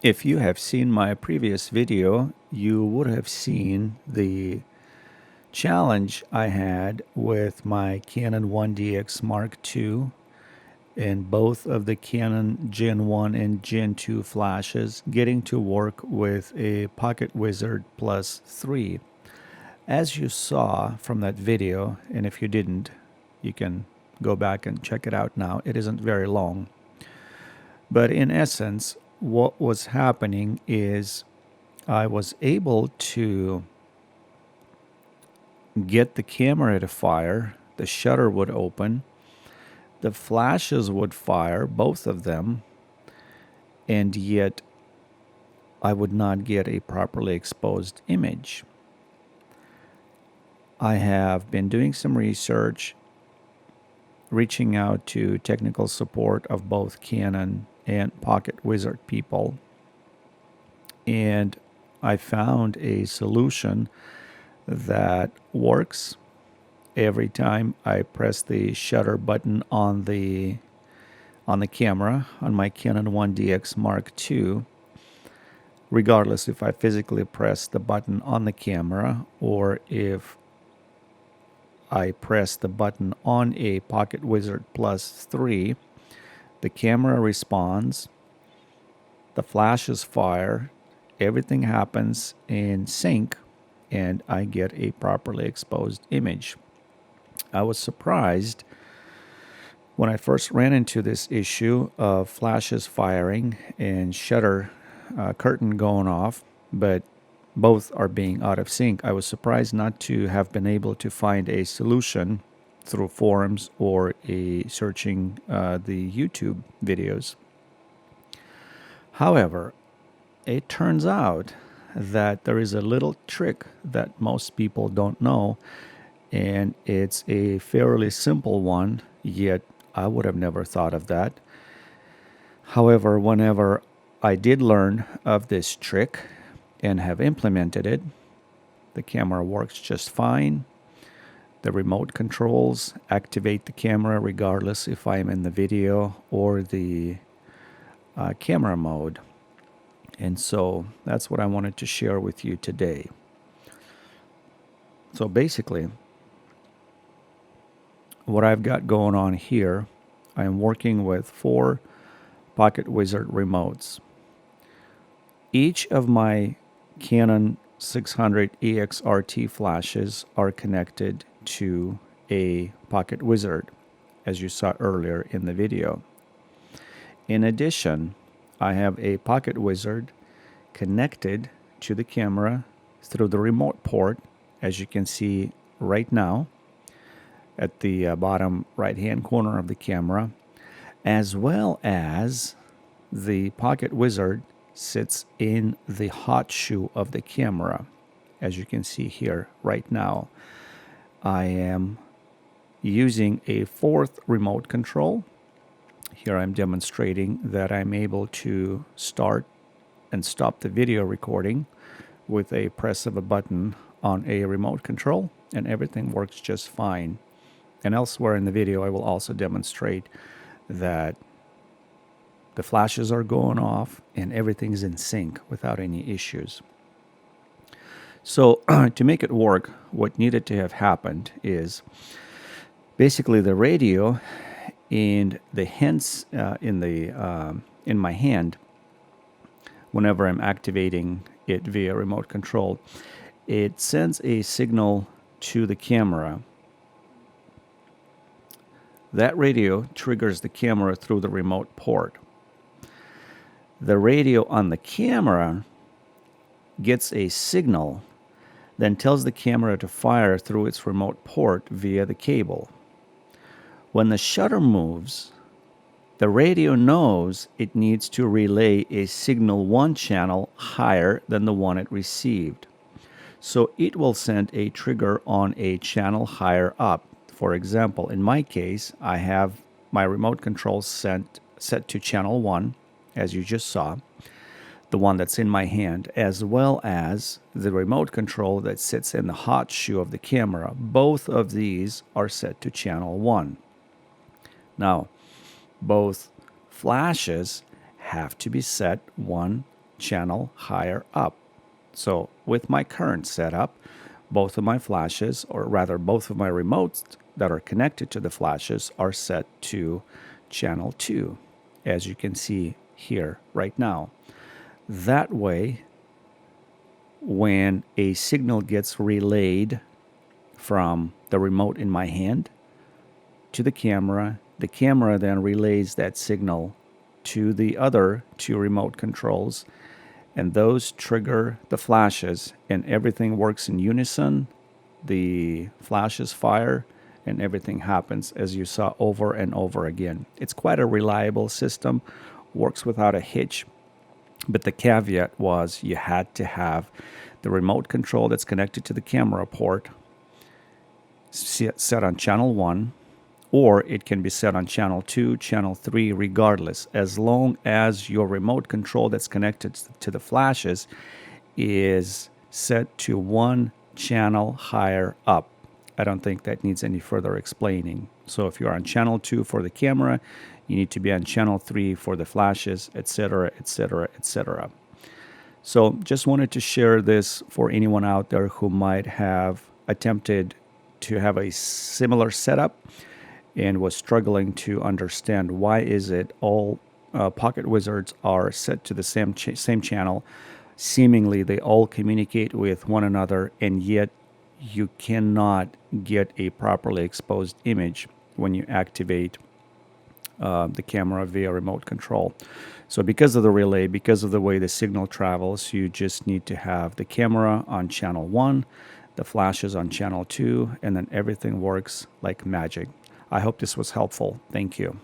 If you have seen my previous video, you would have seen the challenge I had with my Canon 1DX Mark II and both of the Canon Gen 1 and Gen 2 flashes getting to work with a Pocket Wizard Plus 3. As you saw from that video, and if you didn't, you can go back and check it out now. It isn't very long. But in essence, what was happening is I was able to get the camera to fire, the shutter would open, the flashes would fire, both of them, and yet I would not get a properly exposed image. I have been doing some research, reaching out to technical support of both Canon and Pocket Wizard people, and I found a solution that works every time I press the shutter button on the camera on my Canon 1DX Mark II, regardless if I physically press the button on the camera or if I press the button on a Pocket Wizard Plus 3, the camera responds, the flashes fire, everything happens in sync, and I get a properly exposed image. I was surprised when I first ran into this issue of flashes firing and shutter curtain going off, but both are being out of sync. I was surprised not to have been able to find a solution through forums or searching the YouTube videos. However, it turns out that there is a little trick that most people don't know, and it's a fairly simple one, yet I would have never thought of that. However, whenever I did learn of this trick and have implemented it, the camera works just fine. The remote controls activate the camera regardless if I'm in the video or the camera mode. And so that's what I wanted to share with you today. So basically, what I've got going on here, I am working with 4 Pocket Wizard remotes. Each of my Canon 600 EXRT flashes are connected to a Pocket Wizard, as you saw earlier in the video. In addition, I have a Pocket Wizard connected to the camera through the remote port, as you can see right now at the bottom right-hand corner of the camera, as well as the Pocket Wizard sits in the hot shoe of the camera, as you can see here right now. I am using a 4th remote control. Here I'm demonstrating that I'm able to start and stop the video recording with a press of a button on a remote control, and everything works just fine. And elsewhere in the video, I will also demonstrate that the flashes are going off and everything's in sync without any issues. So to make it work, what needed to have happened is basically the radio and the hands in my hand, whenever I'm activating it via remote control, it sends a signal to the camera. That radio triggers the camera through the remote port. The radio on the camera gets a signal, then tells the camera to fire through its remote port via the cable. When the shutter moves, the radio knows it needs to relay a signal 1 channel higher than the one it received. So it will send a trigger on a channel higher up. For example, in my case, I have my remote control set to channel 1, as you just saw, the one that's in my hand, as well as the remote control that sits in the hot shoe of the camera. Both of these are set to channel 1. Now, both flashes have to be set 1 channel higher up. So with my current setup, both of my flashes, or rather both of my remotes that are connected to the flashes, are set to channel 2, as you can see here right now. That way, when a signal gets relayed from the remote in my hand to the camera then relays that signal to the other two remote controls, and those trigger the flashes, and everything works in unison. The flashes fire, and everything happens as you saw over and over again. It's quite a reliable system, works without a hitch, but the caveat was you had to have the remote control that's connected to the camera port set on channel 1, or it can be set on channel 2, channel 3, regardless, as long as your remote control that's connected to the flashes is set to one channel higher up. I don't think that needs any further explaining. So if you're on channel 2 for the camera, you need to be on channel 3 for the flashes, etc., etc., etc. So just wanted to share this for anyone out there who might have attempted to have a similar setup and was struggling to understand why is it all Pocket Wizards are set to the same channel. Seemingly, they all communicate with one another, and yet you cannot get a properly exposed image when you activate the camera via remote control. So because of the relay, because of the way the signal travels, you just need to have the camera on channel 1, the flashes on channel 2, and then everything works like magic. I hope this was helpful. Thank you.